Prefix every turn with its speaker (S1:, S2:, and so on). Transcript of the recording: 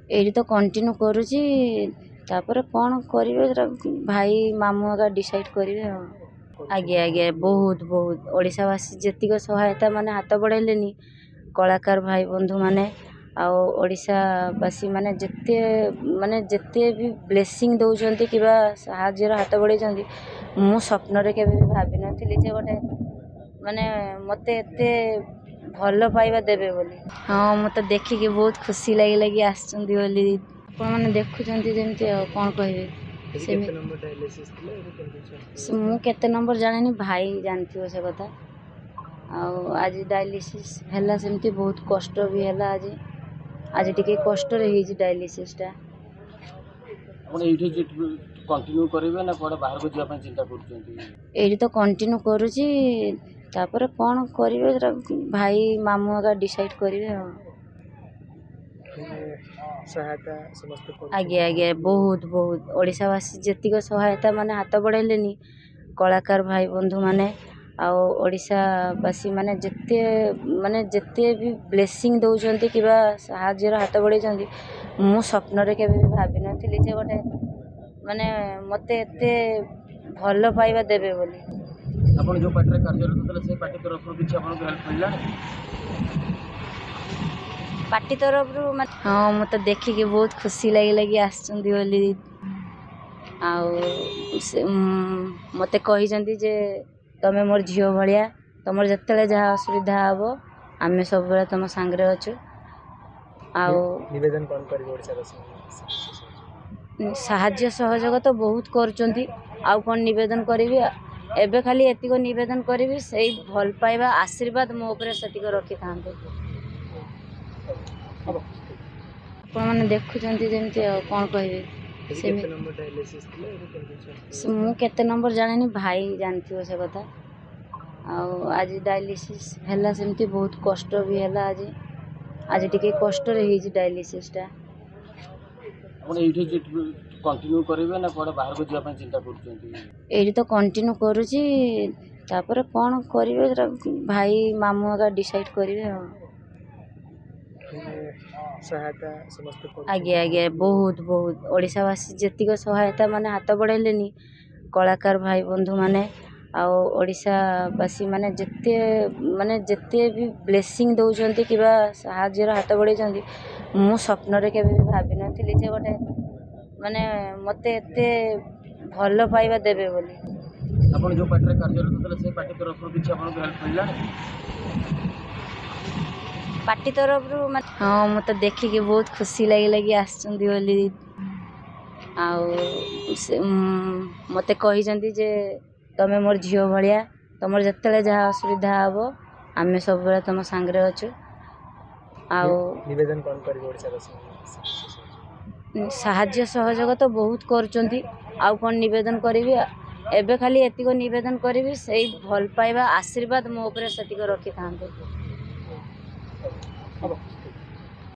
S1: ଏଇଠି ତ କଣ୍ଟିନ୍ୟୁ କରୁଛି, ତାପରେ କ'ଣ କରିବେ ସେଟା ଭାଇ ମାମୁଁ ଏକା ଡିସାଇଡ୍ କରିବେ ଆଉ। ଆଜ୍ଞା ଆଜ୍ଞା, ବହୁତ ବହୁତ ଓଡ଼ିଶାବାସୀ ଯେତିକି ସହାୟତା ମାନେ ହାତ ବଢ଼ାଇଲେନି, କଳାକାର ଭାଇ ବନ୍ଧୁମାନେ ଆଉ ଓଡ଼ିଶାବାସୀ ମାନେ ଯେତେ ବି ବ୍ଲେସିଂ ଦେଉଛନ୍ତି କିମ୍ବା ସାହାଯ୍ୟର ହାତ ବଢ଼ାଇଛନ୍ତି, ମୁଁ ସ୍ୱପ୍ନରେ କେବେ ବି ଭାବିନଥିଲି ଯେ ଗୋଟେ ମାନେ ମୋତେ ଏତେ ଭଲ ପାଇବା ଦେବେ ବୋଲି। ହଁ, ମୋତେ ଦେଖିକି ବହୁତ ଖୁସି ଲାଗିଲା କି ଆସିଛନ୍ତି ବୋଲି। ଆପଣମାନେ ଦେଖୁଛନ୍ତି ଯେମିତି ଆଉ କ'ଣ କହିବେ। ମୁଁ କେତେ ନମ୍ବର ଜାଣିନି, ଭାଇ ଜାଣିଥିବ ସେ କଥା। ଆଉ ଆଜି ଡାଇଲିସିସ୍ ହେଲା, ସେମିତି ବହୁତ କଷ୍ଟ ବି ହେଲା। ଆଜି ଟିକେ କଷ୍ଟରେ ହେଇଛି ଡାଇଲିସିସ୍ଟା।
S2: କଣ୍ଟିନ୍ୟୁ କରିବେ ନା କୁଆଡ଼େ ବାହାରକୁ ଯିବା ପାଇଁ ଚିନ୍ତା କରୁଛନ୍ତି?
S1: ଏଇଠି ତ କଣ୍ଟିନ୍ୟୁ କରୁଛି, ତାପରେ କ'ଣ କରିବେ ସେଟା ଭାଇ ମାମୁଁ ଏକା ଡିସାଇଡ୍ କରିବେ ଆଉ। ଆଜ୍ଞା ଆଜ୍ଞା, ବହୁତ ବହୁତ ଓଡ଼ିଶାବାସୀ ଯେତିକି ସହାୟତା ମାନେ ହାତ ବଢ଼ାଇଲେନି, କଳାକାର ଭାଇ ବନ୍ଧୁମାନେ ଆଉ ଓଡ଼ିଶାବାସୀ ଯେତେ ବି ବ୍ଲେସିଂ ଦେଉଛନ୍ତି କିମ୍ବା ସାହାଯ୍ୟର ହାତ ବଢ଼ାଇଛନ୍ତି, ମୁଁ ସ୍ୱପ୍ନରେ କେବେ ବି ଭାବିନଥିଲି ଯେ ଗୋଟେ ମାନେ ମୋତେ ଏତେ ଭଲ ପାଇବା ଦେବେ ବୋଲି।
S2: ଆପଣ ଯେଉଁ ପାର୍ଟିରେ କାର୍ଯ୍ୟରତ ଥିଲେ ସେ ପାର୍ଟି ତରଫରୁ କିଛି ଆପଣଙ୍କୁ ହେଲ୍ପ ମିଳିଲାନି?
S1: ପାର୍ଟି ତରଫରୁ ହଁ, ମୋତେ ଦେଖିକି ବହୁତ ଖୁସି ଲାଗିଲା କି ଆସିଛନ୍ତି ବୋଲି। ଆଉ ମୋତେ କହିଛନ୍ତି ଯେ ତମେ ମୋର ଝିଅ ଭଳିଆ, ତମର ଯେତେବେଳେ ଯାହା ଅସୁବିଧା ହେବ ଆମେ ସବୁବେଳେ ତମ ସାଙ୍ଗରେ ଅଛୁ। ଆଉ
S2: ନିବେଦନ କ'ଣ କରିବେ ଓଡ଼ିଶାବାସୀ?
S1: ସାହାଯ୍ୟ ସହଯୋଗ ତ ବହୁତ କରୁଛନ୍ତି, ଆଉ କ'ଣ ନିବେଦନ କରିବି। ଏବେ ଖାଲି ଏତିକି ନିବେଦନ କରିବି, ସେଇ ଭଲ ପାଇବା ଆଶୀର୍ବାଦ ମୋ ଉପରେ ସେତିକି ରଖିଥାନ୍ତୁ। ଆପଣମାନେ ଦେଖୁଛନ୍ତି ଯେମିତି ଆଉ କ'ଣ କହିବେ। ମୁଁ କେତେ ନମ୍ବର ଜାଣିନି, ଭାଇ ଜାଣିଥିବ ସେ କଥା। ଆଉ ଆଜି ଡାଇଲିସିସ୍ ହେଲା, ସେମିତି ବହୁତ କଷ୍ଟ ବି ହେଲା। ଆଜି ଟିକେ କଷ୍ଟରେ ହେଇଛି ଡାଇଲିସିସ୍ଟା।
S2: ଆପଣ ଏଇଠି କଣ୍ଟିନ୍ୟୁ କରିବେ ନା କୁଆଡ଼େ ବାହାରକୁ ଯିବା ପାଇଁ ଚିନ୍ତା କରୁଛନ୍ତି?
S1: ଏଇଠି ତ କଣ୍ଟିନ୍ୟୁ କରୁଛି, ତାପରେ କ'ଣ କରିବେ ସେଟା ଭାଇ ମାମୁଁ ଏକା ଡିସାଇଡ୍ କରିବେ ଆଉ। ଆଜ୍ଞା ଆଜ୍ଞା, ବହୁତ ବହୁତ ଓଡ଼ିଶାବାସୀ ଯେତିକି ସହାୟତା ମାନେ ହାତ ବଢ଼ାଇଲେନି, କଳାକାର ଭାଇ ବନ୍ଧୁମାନେ ଆଉ ଓଡ଼ିଶାବାସୀ ଯେତେ ବି ବ୍ଲେସିଂ ଦେଉଛନ୍ତି କିମ୍ବା ସାହାଯ୍ୟର ହାତ ବଢ଼ାଇଛନ୍ତି, ମୁଁ ସ୍ୱପ୍ନରେ କେବେ ବି ଭାବିନଥିଲି ଯେ ଗୋଟେ ମାନେ ମୋତେ ଏତେ ଭଲ ପାଇବା ଦେବେ ବୋଲି।
S2: ଆପଣ ଯେଉଁ ପାର୍ଟିରେ କାର୍ଯ୍ୟରତ ଥିଲେ ସେ ପାର୍ଟି ତରଫରୁ କିଛି ଆପଣଙ୍କୁ ହେଲ୍ପ ମିଳିଲାନି?
S1: ପାର୍ଟି ତରଫରୁ ହଁ, ମୋତେ ଦେଖିକି ବହୁତ ଖୁସି ଲାଗିଲା କି ଆସିଛନ୍ତି ବୋଲି। ଆଉ ମୋତେ କହିଛନ୍ତି ଯେ ତମେ ମୋର ଝିଅ ଭଳିଆ, ତମର ଯେତେବେଳେ ଯାହା ଅସୁବିଧା ହେବ ଆମେ ସବୁବେଳେ ତମ ସାଙ୍ଗରେ ଅଛୁ। ଆଉ
S2: ନିବେଦନ କ'ଣ କରିବେ ଓଡ଼ିଶାବାସୀ?
S1: ସାହାଯ୍ୟ ସହଯୋଗ ତ ବହୁତ କରୁଛନ୍ତି, ଆଉ କ'ଣ ନିବେଦନ କରିବି। ଏବେ ଖାଲି ଏତିକି ନିବେଦନ କରିବି, ସେଇ ଭଲ ପାଇବା ଆଶୀର୍ବାଦ ମୋ ଉପରେ ସେତିକି ରଖିଥାନ୍ତୁ।